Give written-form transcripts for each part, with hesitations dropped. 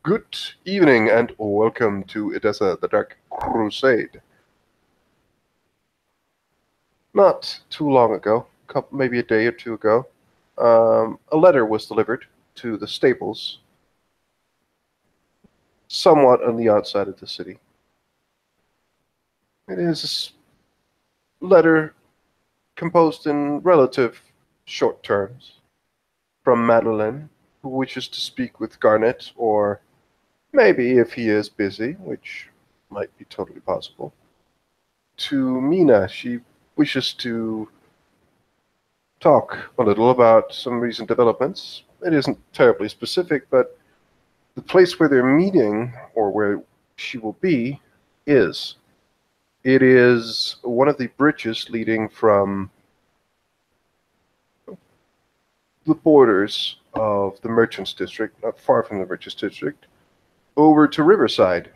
Good evening and welcome to Edessa the Dark Crusade. Not too long ago, maybe a day or two ago, a letter was delivered to the stables, somewhat on the outside of the city. It is a letter composed in relative short terms from Madeline, who wishes to speak with Garnet, or maybe if he is busy, which might be totally possible, to Mina. She wishes to talk a little about some recent developments. It isn't terribly specific, but the place where they're meeting, or where she will be, is. It is one of the bridges leading from the borders of the Merchants District, not far from the Merchants District, over to Riverside,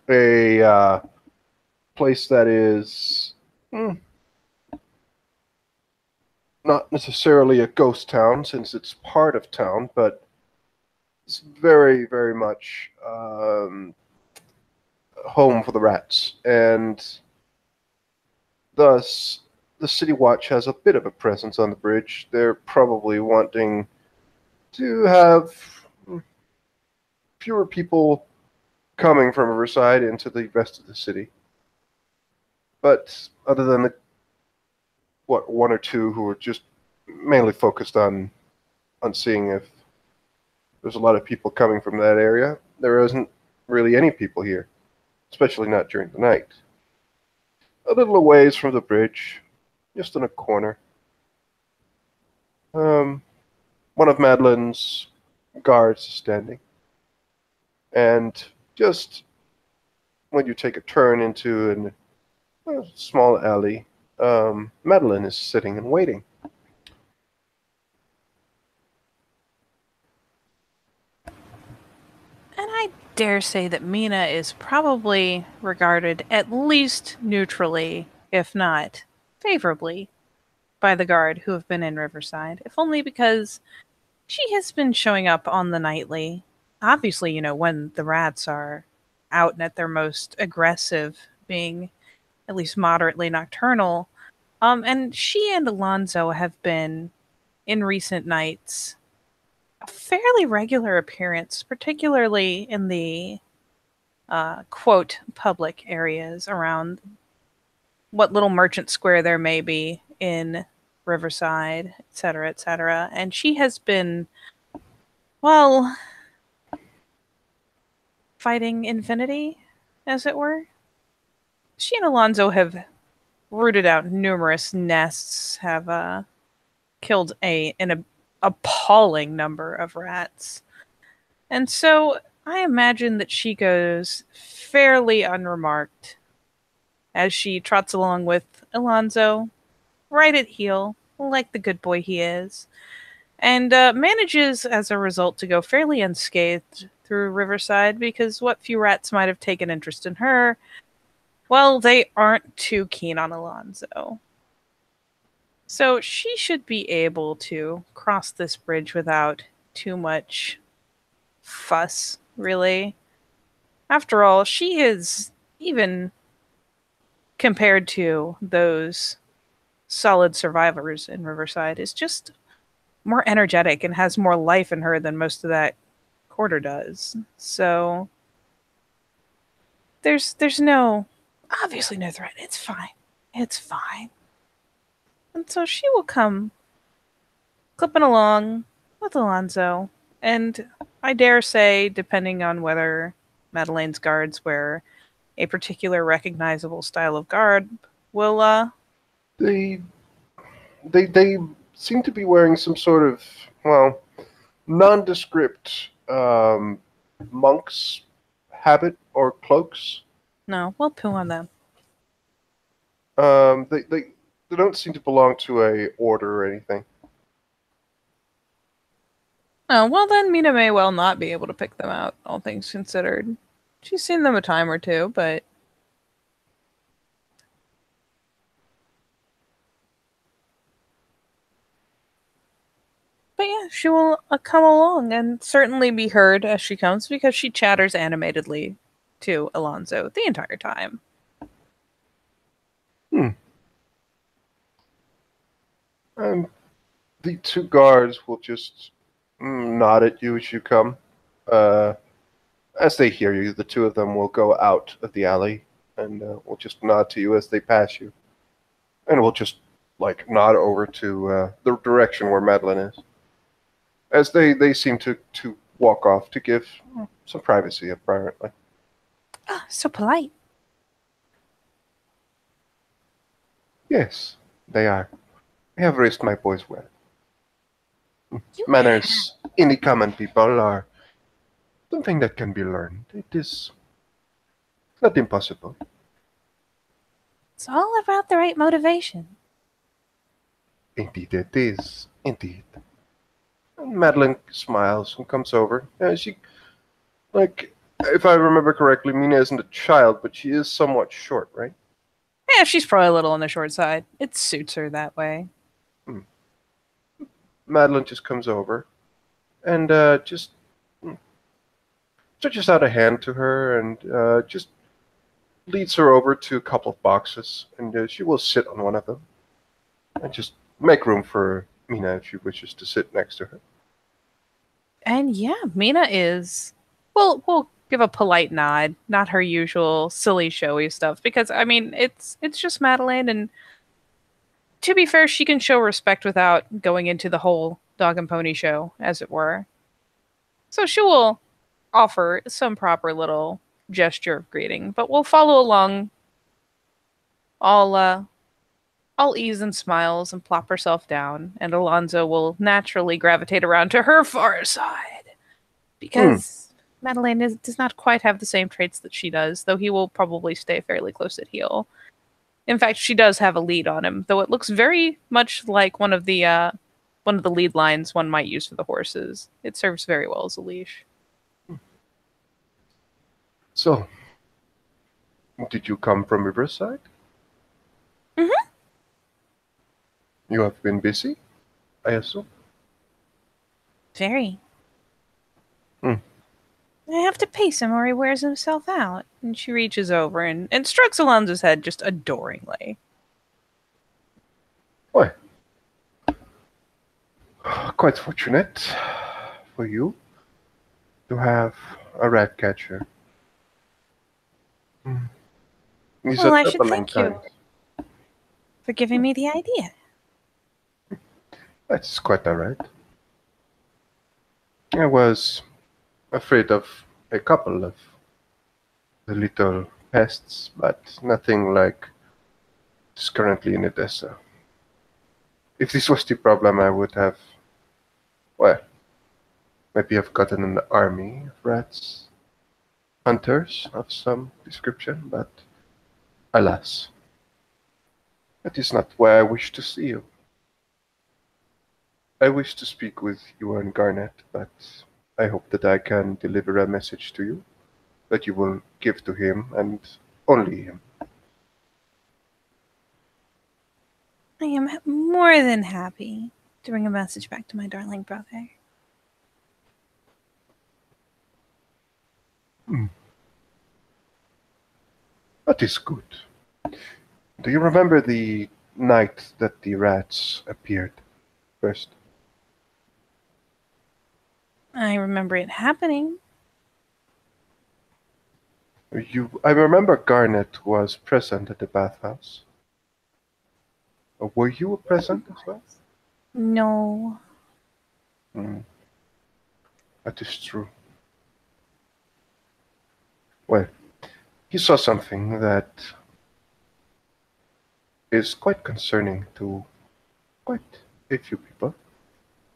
a place that is not necessarily a ghost town since it's part of town, but it's very, very much home for the rats, and thus the City Watch has a bit of a presence on the bridge. They're probably wanting to have fewer people coming from Riverside into the rest of the city. But other than the one or two who are just mainly focused on seeing if there's a lot of people coming from that area, there isn't really any people here, especially not during the night. A little a from the bridge, just in a corner. Um, One of Madeline's guards is standing, and just when you take a turn into a small alley, Madeline is sitting and waiting. And I dare say that Mina is probably regarded at least neutrally, if not favorably, by the guard who have been in Riverside, if only because she has been showing up on the nightly. Obviously, when the rats are out and at their most aggressive, being at least moderately nocturnal. And she and Alonzo have been in recent nights a fairly regular appearance, particularly in the quote public areas around what little merchant square there may be in Riverside, etc., etc. And she has been, well, fighting infinity, as it were. She and Alonzo have rooted out numerous nests, have killed an appalling number of rats. And so I imagine that she goes fairly unremarked as she trots along with Alonzo, right at heel, like the good boy he is, and manages as a result to go fairly unscathed through Riverside because what few rats might have taken interest in her, well, they aren't too keen on Alonzo. So she should be able to cross this bridge without too much fuss, really. After all, she is, even compared to those solid survivors in Riverside, is just more energetic and has more life in her than most of that quarter does. So there's no obviously no threat. It's fine. It's fine. And so she will come clipping along with Alonzo. And I dare say, depending on whether Madeleine's guards wear a particular recognizable style of garb, will They they seem to be wearing some sort of, well, nondescript monk's habit or cloaks. no, we'll poo on them. Um, they they they don't seem to belong to a order or anything. Oh, well then Mina may well not be able to pick them out, all things considered. She's seen them a time or two, but But yeah, she will come along and certainly be heard as she comes because she chatters animatedly to Alonzo the entire time. Hmm. And the two guards will just nod at you as you come. Uh, as they hear you, the two of them will go out of the alley and will just nod to you as they pass you. And we'll just, like, nod over to the direction where Madeline is. As they seem to walk off to give some privacy, apparently. Ah, so polite. Yes, they are. I have raised my boys well. You have. Manners in the common people are something that can be learned. It is not impossible. It's all about the right motivation. Indeed it is. Indeed. And Madeline smiles and comes over. She, like, if I remember correctly, Mina isn't a child, but she is somewhat short, right? Yeah, she's probably a little on the short side. It suits her that way. Hmm. Madeline just comes over and just stretches out a hand to her and just leads her over to a couple of boxes, and she will sit on one of them and just make room for Mina if she wishes to sit next to her. And yeah, Mina is. We'll give a polite nod, not her usual silly showy stuff, because I mean it's just Madeline, and to be fair, she can show respect without going into the whole dog and pony show, as it were. So she will offer some proper little gesture of greeting, but we'll follow along all all ease and smiles and plop herself down, and Alonzo will naturally gravitate around to her far side Hmm. because Madeline does not quite have the same traits that she does, though he will probably stay fairly close at heel. In fact, she does have a lead on him, though it looks very much like one of the lead lines one might use for the horses. It serves very well as a leash. So, did you come from Riverside? Mm-hmm. You have been busy, I assume? Very. Hmm. I have to pace him or he wears himself out. And she reaches over and strokes Alonzo's head just adoringly. Why, quite fortunate for you to have a rat catcher. Hmm. He's a Well, I should double in thank you kind. for giving me the idea. That's quite alright. I was afraid of a couple of the little pests, but nothing like is currently in Odessa. If this was the problem, I would have, well, maybe have gotten an army of rats, hunters of some description, but alas, that is not why I wish to see you. I wish to speak with you and Garnet, but I hope that I can deliver a message to you that you will give to him and only him. I am more than happy to bring a message back to my darling brother. Hmm. That is good. Do you remember the night that the rats appeared first? I remember it happening. I remember Garnet was present at the bathhouse. Were you present as well? No. Hmm, that is true. Well, he saw something that is quite concerning to quite a few people,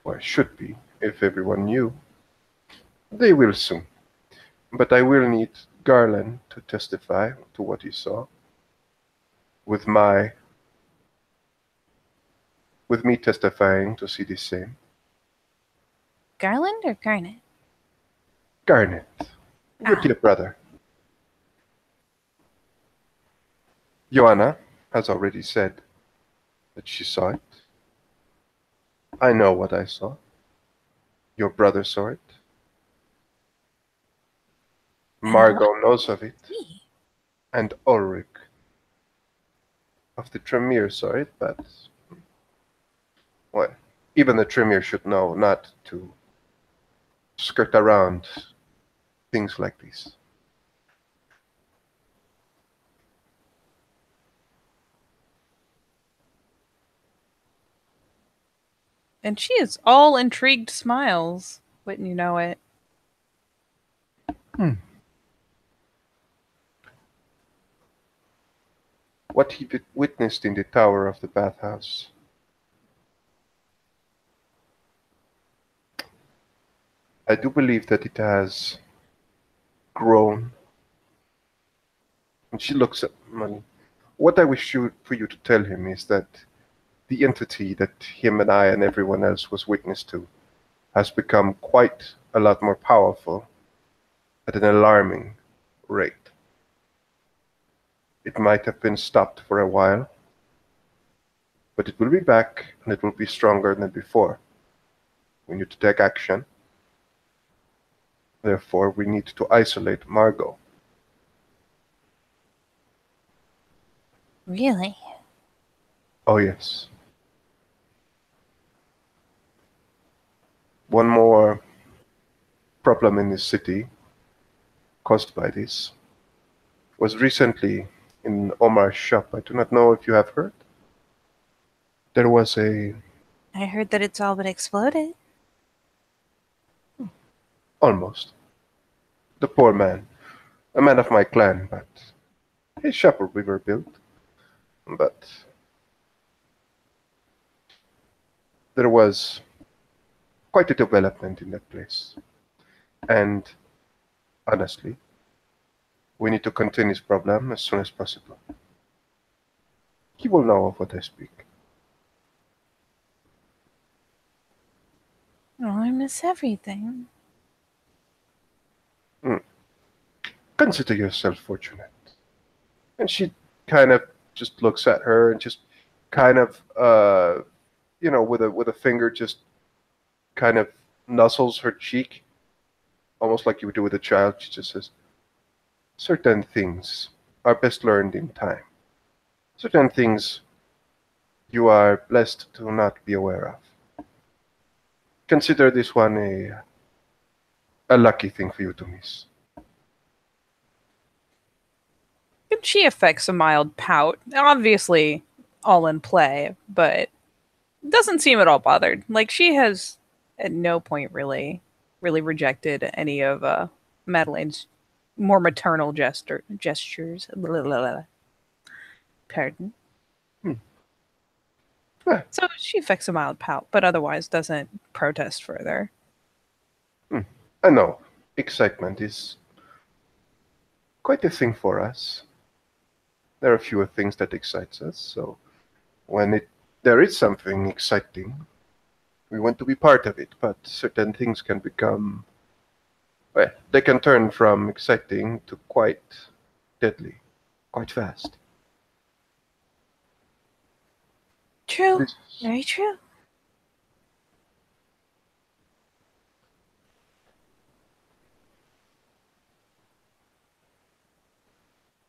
or should be, if everyone knew. They will soon. But I will need Garland to testify to what he saw, with my with me testifying to see the same. Garland or Garnet? Garnet, your Ah, dear brother. Joanna has already said that she saw it. I know what I saw. Your brother saw it. And what? Margot knows of it. Me? And Ulrich of the Tremere saw it, but, well, even the Tremere should know not to skirt around things like this. And she is all intrigued smiles. Wouldn't you know it? What he witnessed in the tower of the bathhouse. I do believe that it has grown. And she looks at me. What I wish for you to tell him is that the entity that him and I and everyone else was witness to has become quite a lot more powerful at an alarming rate. It might have been stopped for a while, but it will be back and it will be stronger than before. We need to take action. Therefore, we need to isolate Margot. Really? Oh, yes. One more problem in this city caused by this was recently in Omar's shop. I do not know if you have heard. There was I heard that it's all but exploded. almost, the poor man, a man of my clan, but his shop will be rebuilt. But there was quite a development in that place. And honestly, we need to contain his problem as soon as possible. He will know of what I speak. Oh, I miss everything. Consider yourself fortunate. And she kind of just looks at her and just kind of, with a finger just kind of nuzzles her cheek, almost like you would do with a child. She just says, certain things are best learned in time. Certain things you are blessed to not be aware of. Consider this one a lucky thing for you to miss. She affects a mild pout. Obviously, all in play, but doesn't seem at all bothered. Like she has at no point really rejected any of Madeline's more maternal gestures. Blah, blah, blah. Pardon. Hmm. Ah, So she affects a mild pout, but otherwise doesn't protest further. I know, excitement is quite a thing for us. There are fewer things that excites us, so when there is something exciting, we want to be part of it, but certain things can become, well, they can turn from exciting to quite deadly, quite fast. True. This, Very true.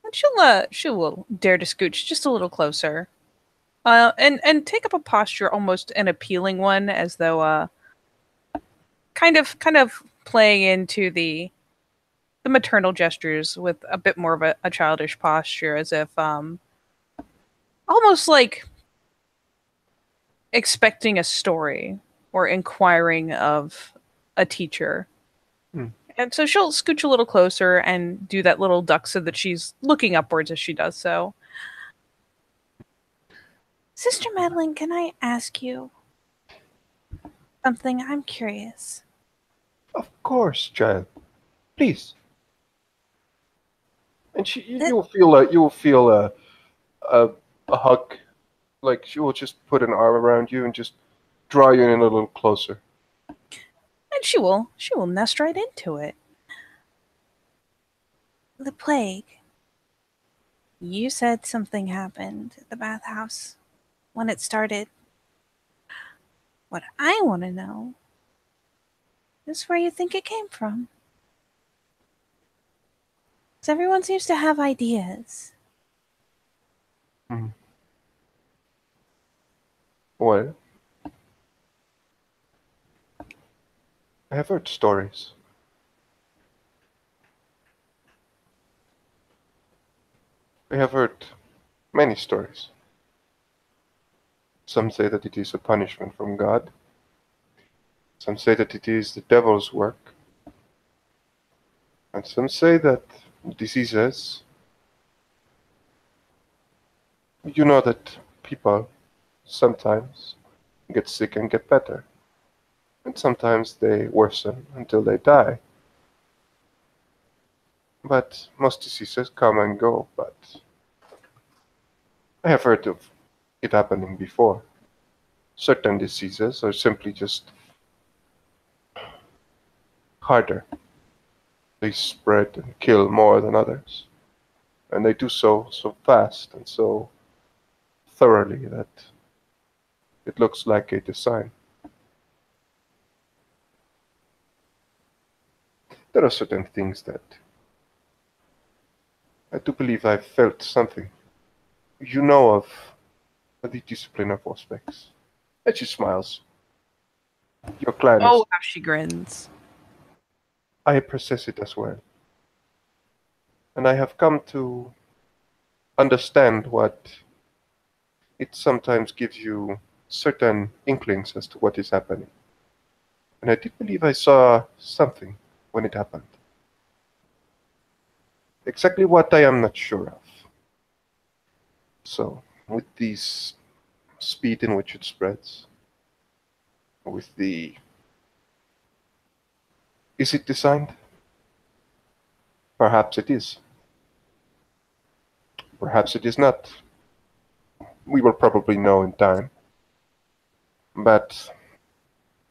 And she will dare to scooch just a little closer. And take up a posture, almost an appealing one, as though kind of playing into the maternal gestures with a bit more of a childish posture, as if almost like expecting a story or inquiring of a teacher. hmm, And so she'll scooch a little closer and do that little duck so that she's looking upwards as she does so. Sister Madeline, can I ask you something? I'm curious. of course, child. Please. And Th- you'll feel a, a hug. Like she will just put an arm around you and just draw you in a little closer. And she will nest right into it. The plague. You said something happened at the bathhouse when it started. What I want to know is where you think it came from. Because everyone seems to have ideas. Hmm. Well, I have heard stories. I have heard many stories. Some say that it is a punishment from God. Some say that it is the devil's work. And some say that diseases, you know that people sometimes get sick and get better. And sometimes they worsen until they die. But most diseases come and go. But I have heard of it happening before. Certain diseases are simply just harder. They spread and kill more than others. And they do so fast and so thoroughly that it looks like a design. There are certain things that I do believe I've felt something. You know of the discipline of Auspex. And she smiles. Your clan is. Oh, how she grins. I possess it as well. And I have come to understand what it sometimes gives you certain inklings as to what is happening. And I did believe I saw something when it happened. Exactly what I am not sure of. So, with the speed in which it spreads, with the. Is it designed? Perhaps it is. Perhaps it is not. We will probably know in time. But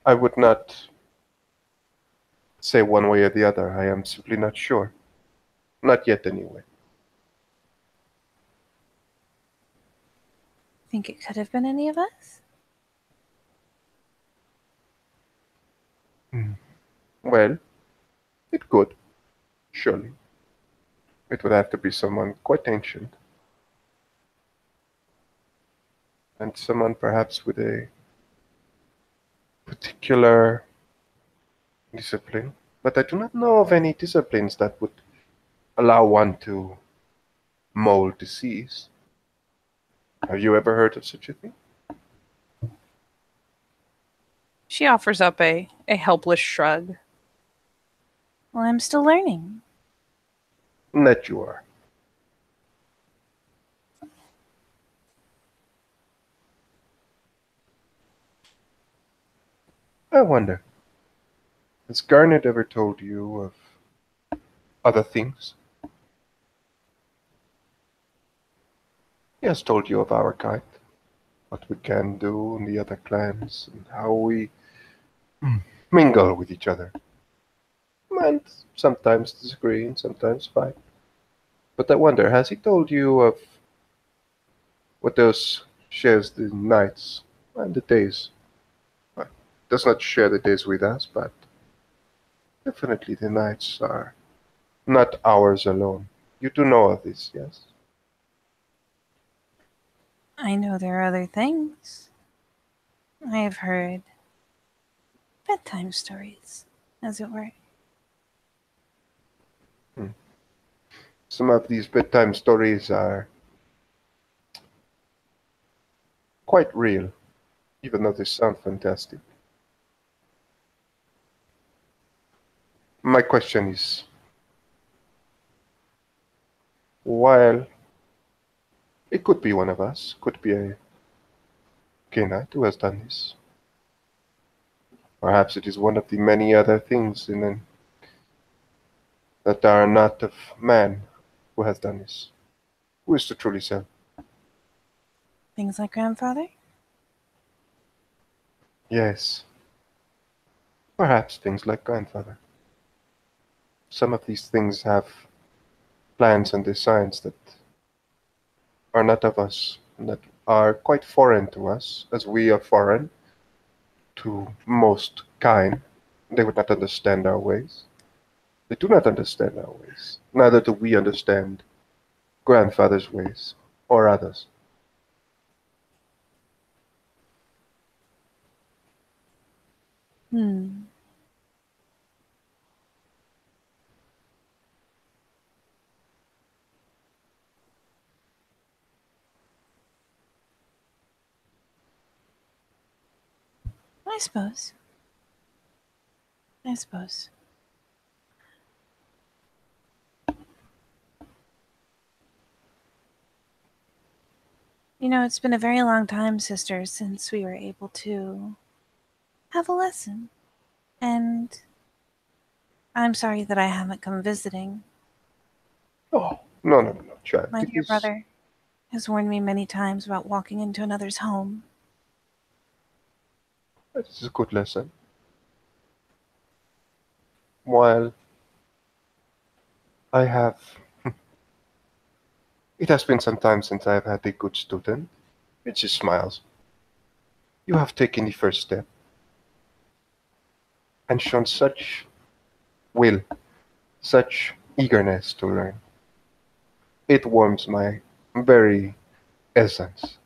I would not say one way or the other. I am simply not sure. Not yet, anyway. Think it could have been any of us? Hmm. Well, it could, surely. It would have to be someone quite ancient, and someone perhaps with a particular discipline. But I do not know of any disciplines that would allow one to mold disease. Have you ever heard of such a thing? She offers up a helpless shrug. Well, I'm still learning. That you are. I wonder, has Garnet ever told you of other things? He has told you of our kind, what we can do in the other clans, and how we mingle with each other. And sometimes disagree and sometimes fight. But I wonder, has he told you of what those shares the nights and the days? Well, does not share the days with us, but definitely the nights are not ours alone. You do know of this, yes? I know there are other things. I have heard bedtime stories, as it were. Hmm. Some of these bedtime stories are quite real, even though they sound fantastic. My question is, while it could be one of us, could be a Knight who has done this. Perhaps it is one of the many other things that are not of man who has done this. Who is to truly say? Things like grandfather? Yes, perhaps things like grandfather. Some of these things have plans and designs that are not of us, and that are quite foreign to us, as we are foreign to most kind. They would not understand our ways. They do not understand our ways. Neither do we understand grandfather's ways or others. Hmm. I suppose. I suppose. You know, it's been a very long time, sister, since we were able to have a lesson. And I'm sorry that I haven't come visiting. Oh, no, no, no, no, child. My dear brother has warned me many times about walking into another's home. It is a good lesson. While I have, it has been some time since I have had a good student. It just smiles. You have taken the first step and shown such will, such eagerness to learn. It warms my very essence.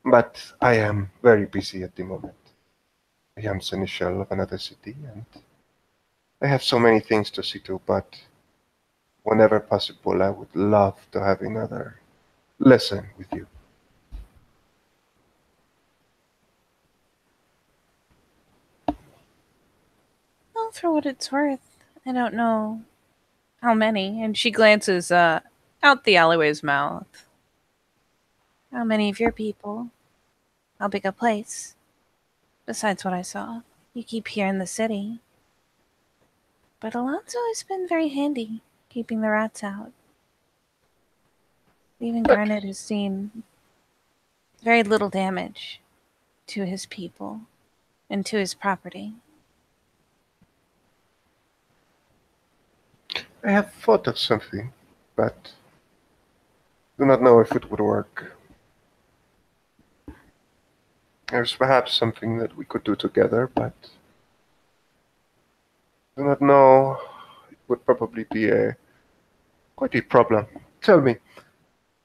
But I am very busy at the moment. I am seneschal of another city, and I have so many things to see to, but whenever possible, I would love to have another lesson with you. Well, for what it's worth, I don't know how many. And she glances out the alleyway's mouth. How many of your people? How big a place? Besides what I saw. You keep here in the city. But Alonso has been very handy, keeping the rats out. Even But Garnet has seen very little damage to his people and to his property. I have thought of something, but do not know if it would work. There's perhaps something that we could do together, but do not know. It would probably be a quite a problem. Tell me,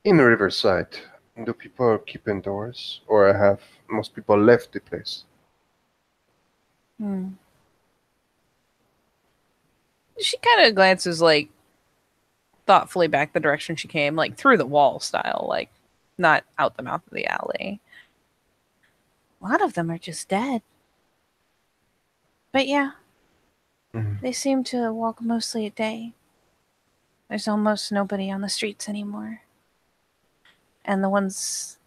in Riverside, do people keep indoors, or have most people left the place? Hmm. She kind of glances like thoughtfully back the direction she came, like through the wall style, like not out the mouth of the alley. A lot of them are just dead. But yeah, Mm. they seem to walk mostly at day. There's almost nobody on the streets anymore. And the ones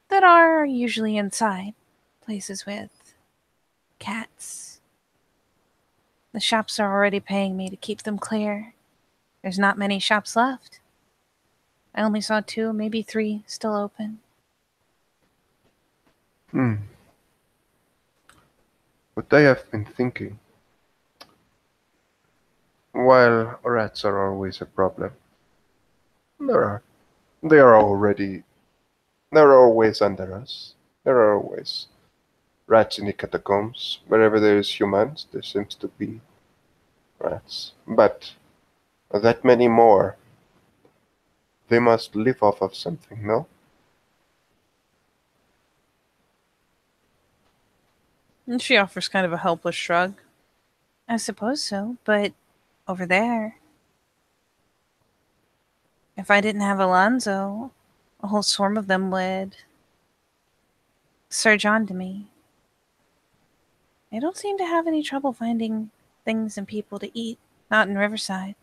that are usually inside, places with cats. The shops are already paying me to keep them clear. There's not many shops left. I only saw 2, maybe 3 still open. Hmm. But I have been thinking, while rats are always a problem, there are they are already there are always under us. There are always rats in the catacombs. Wherever there is humans, there seems to be rats. But that many more, they must live off of something, no? And she offers kind of a helpless shrug. I suppose so, but over there, if I didn't have Alonzo, a whole swarm of them would surge onto me. They don't seem to have any trouble finding things and people to eat, not in Riverside.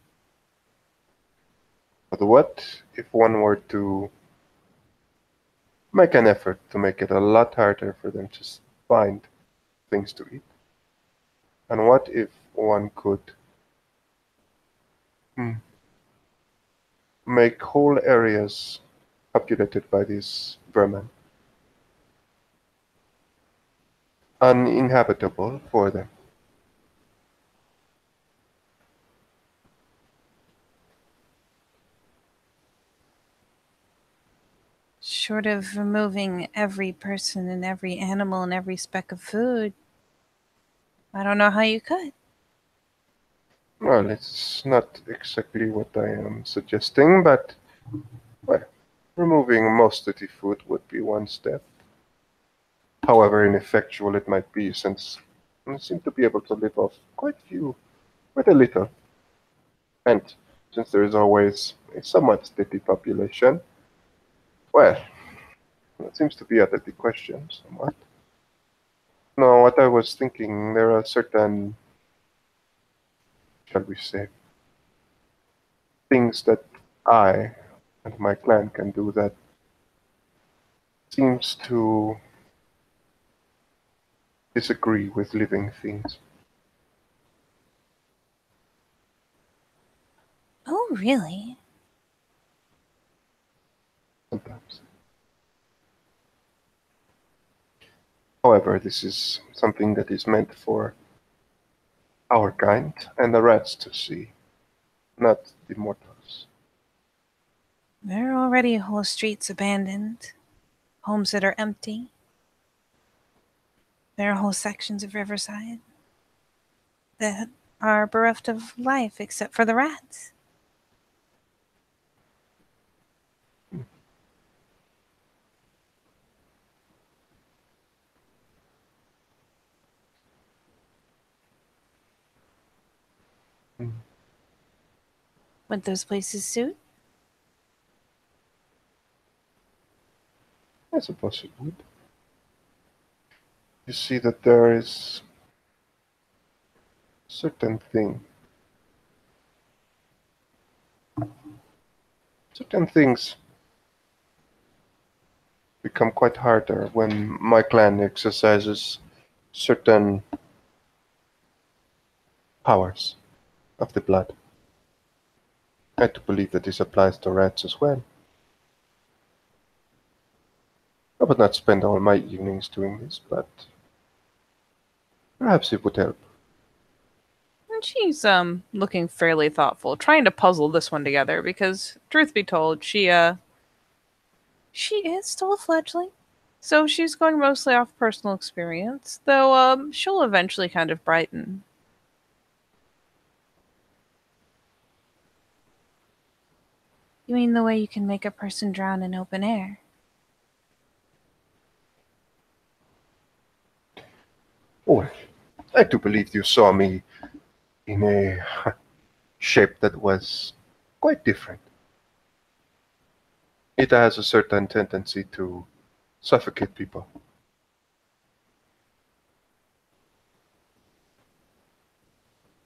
But what if one were to make an effort to make it a lot harder for them to find things to eat? And what if one could hmm, make whole areas populated by these vermin uninhabitable for them? Short of removing every person and every animal and every speck of food, I don't know how you could. Well, it's not exactly what I am suggesting, but, well, removing most of the food would be one step. However ineffectual it might be, since I seem to be able to live off quite a little. And since there is always a somewhat steady population, well, that seems to be out of the question somewhat. No, what I was thinking, there are certain, shall we say, things that I and my clan can do that seems to disagree with living things Oh, really? sometimes. However, this is something that is meant for our kind and the rats to see, not the mortals. There are already whole streets abandoned, homes that are empty. There are whole sections of Riverside that are bereft of life except for the rats. Mm, Would those places suit? I suppose it would. You see that there is certain thing, certain things become quite harder when my clan exercises certain powers of the blood. I do believe that this applies to rats as well. I would not spend all my evenings doing this, but perhaps it would help. And she's looking fairly thoughtful, trying to puzzle this one together because truth be told, she is still a fledgling. So she's going mostly off personal experience, though she'll eventually kind of brighten. You mean the way you can make a person drown in open air? Oh, I do believe you saw me in a shape that was quite different. It has a certain tendency to suffocate people.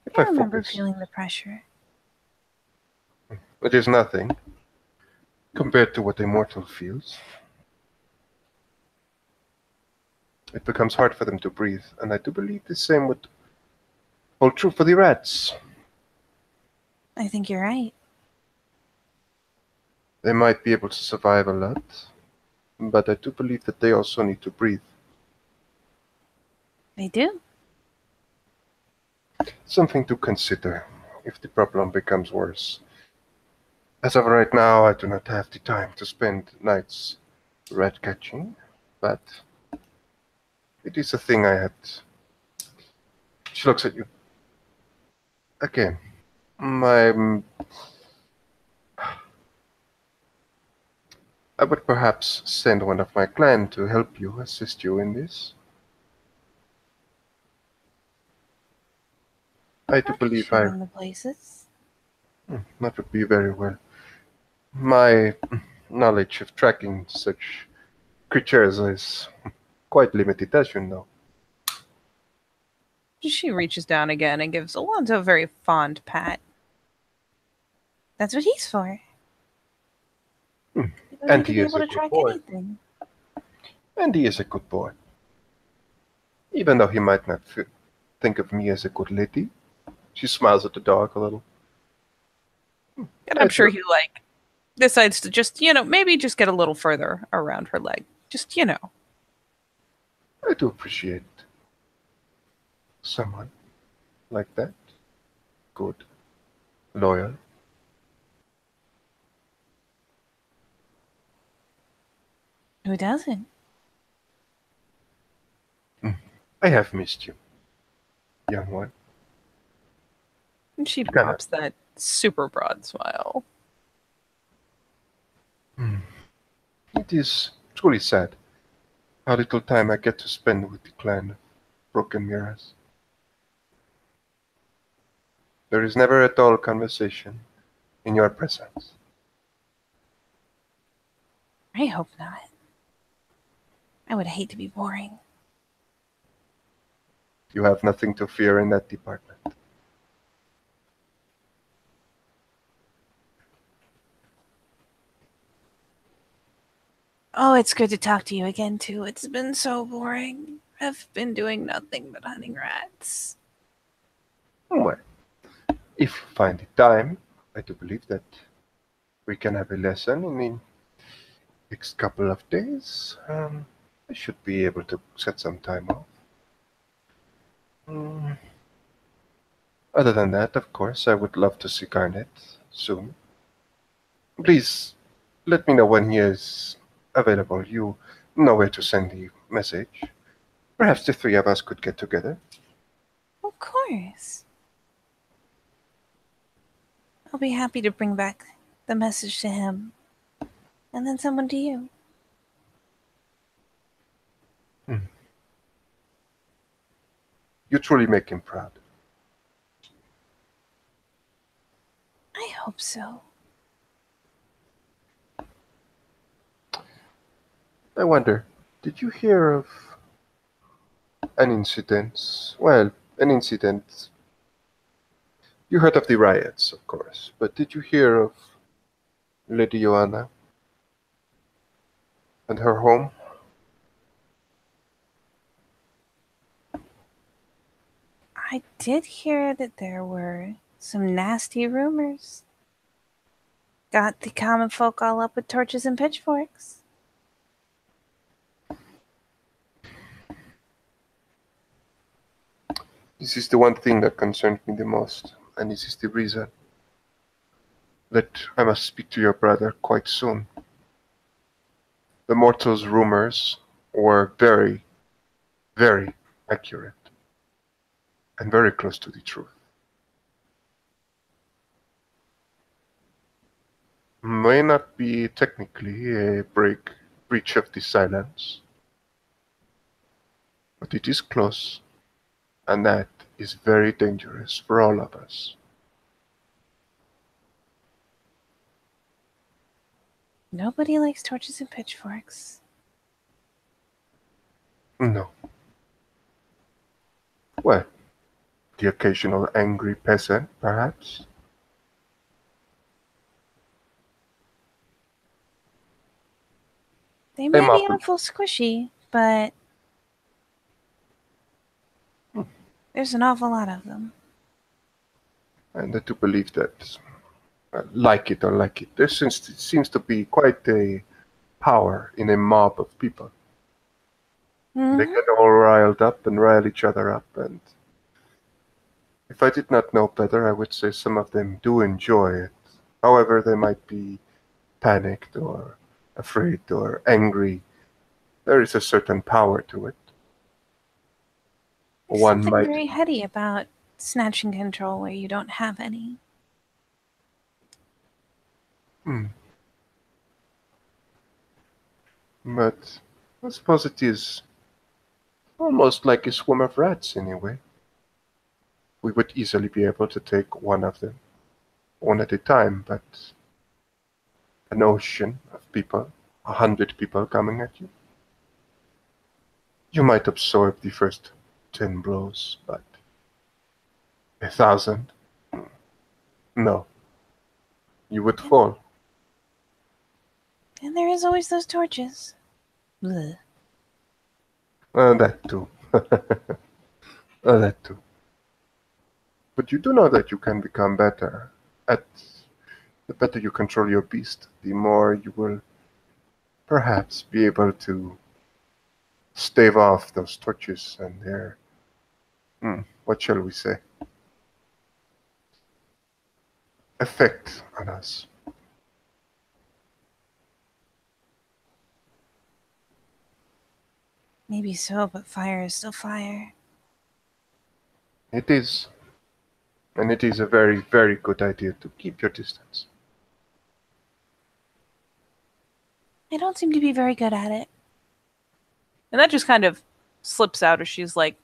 If I I remember focus, feeling the pressure. it is nothing compared to what a mortal feels. It becomes hard for them to breathe, and I do believe the same would hold true for the rats. I think you're right. They might be able to survive a lot, but I do believe that they also need to breathe. They do. Something to consider if the problem becomes worse. As of right now, I do not have the time to spend nights rat catching, but it is a thing I had. She looks at you. Again, my, I would perhaps send one of my clan to help you, assist you in this. I do I can believe show them the places. that would be very well. My knowledge of tracking such creatures is quite limited, as you know. She reaches down again and gives Alonzo a very fond pat. That's what he's for. Hmm. You don't need And to he be is able a to good track boy. anything. And he is a good boy. Even though he might not think of me as a good lady. She smiles at the dog a little. And I I'm sure do, he decides to just, maybe just get a little further around her leg. Just. I do appreciate someone like that. Good, loyal. Who doesn't? Mm. I have missed you. young one. And she Kind of. pops that super broad smile. It is truly sad how little time I get to spend with the clan of broken mirrors. There is never a dull conversation in your presence. I hope not. I would hate to be boring. You have nothing to fear in that department. Oh, it's good to talk to you again, too. It's been so boring. I've been doing nothing but hunting rats. Well, if you find the time, I do believe that we can have a lesson in the next couple of days. I should be able to set some time off. Mm, Other than that, of course, I would love to see Garnet soon. Please let me know when he is available. You know where to send the message. Perhaps the three of us could get together. Of course. I'll be happy to bring back the message to him. And then someone to you. Hmm. You truly make him proud. I hope so. I wonder, did you hear of an incident? Well, an incident. You heard of the riots, of course, but did you hear of Lady Joanna and her home? I did hear that there were some nasty rumors. Got the common folk all up with torches and pitchforks. This is the one thing that concerns me the most, and this is the reason that I must speak to your brother quite soon. The mortal's rumors were very, very accurate and very close to the truth. May not be technically a breach of the silence, but it is close, and that is very dangerous for all of us. Nobody likes torches and pitchforks. No. Well, the occasional angry peasant, perhaps. They A may be mob. awful squishy, but there's an awful lot of them. And I do believe that, like it or like it, there seems to be quite a power in a mob of people. They Mm-hmm. get all riled up and rile each other up, and if I did not know better, I would say some of them do enjoy it. However, they might be panicked or afraid or angry. There is a certain power to it. There's One something might. very heady about snatching control where you don't have any. Hmm, but I suppose it is almost like a swarm of rats anyway. We would easily be able to take one of them, one at a time, but an ocean of people, 100 people coming at you. You might absorb the first 10 blows, but 1,000? No, you would fall. And there is always those torches. Bleh. That too. That too. But you do know that you can become better. At the better you control your beast, the more you will perhaps be able to stave off those torches and their, what shall we say, effect on us. Maybe so, but fire is still fire. It is. And it is a very, very good idea to keep your distance. I don't seem to be very good at it. And that just kind of slips out as she's like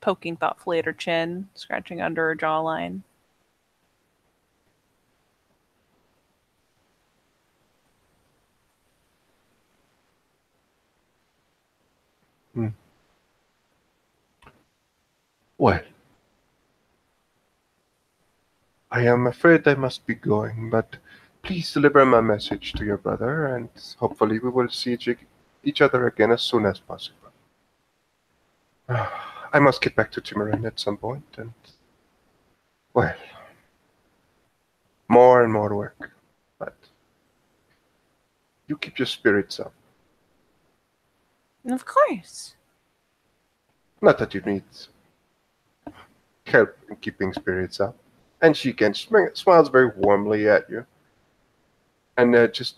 poking thoughtfully at her chin, scratching under her jawline. Hmm. Well, I am afraid I must be going, but please deliver my message to your brother, and hopefully we will see each other again as soon as possible. I must get back to Timurin at some point, and, well, more and more work. But you keep your spirits up. Of course. Not that you need help in keeping spirits up. And she again smiles very warmly at you. And just,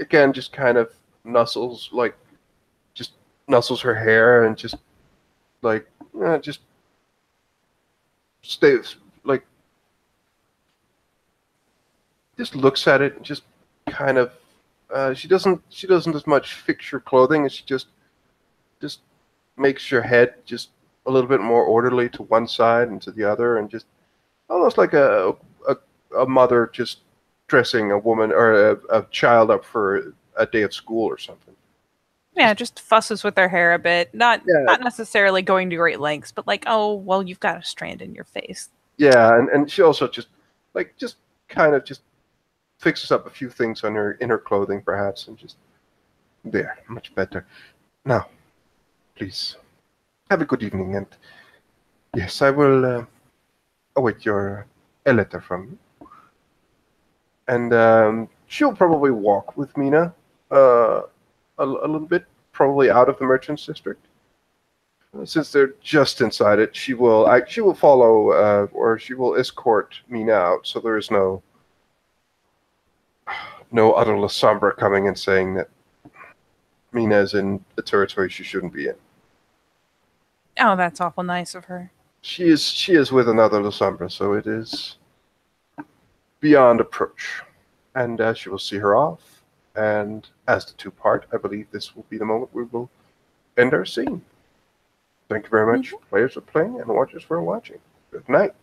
again, just kind of nuzzles, like, just nuzzles her hair and just, like, just stays, like, just looks at it and just kind of, she doesn't as much fix your clothing as she just makes your head just a little bit more orderly to one side and to the other, and just almost like a mother just dressing a woman or a child up for a day of school or something. Yeah, just fusses with her hair a bit. Not Yeah, not necessarily going to great lengths, but like, oh, well, you've got a strand in your face. yeah, and she also just kind of just fixes up a few things on her in her clothing perhaps, and just there, much better. Now, please have a good evening, and yes, I will await a letter from you. And she'll probably walk with Mina uh, a little bit, probably out of the merchants district. Since they're just inside it, she will follow or she will escort Mina out, so there is no other Lasombra coming and saying that Mina is in a territory she shouldn't be in. Oh, that's awful nice of her. She is with another Lasombra, so it is beyond approach. And she will see her off. And as the two part, I believe this will be the moment we will end our scene. Thank you very much, Mhm. players for playing and watchers for watching. Good night.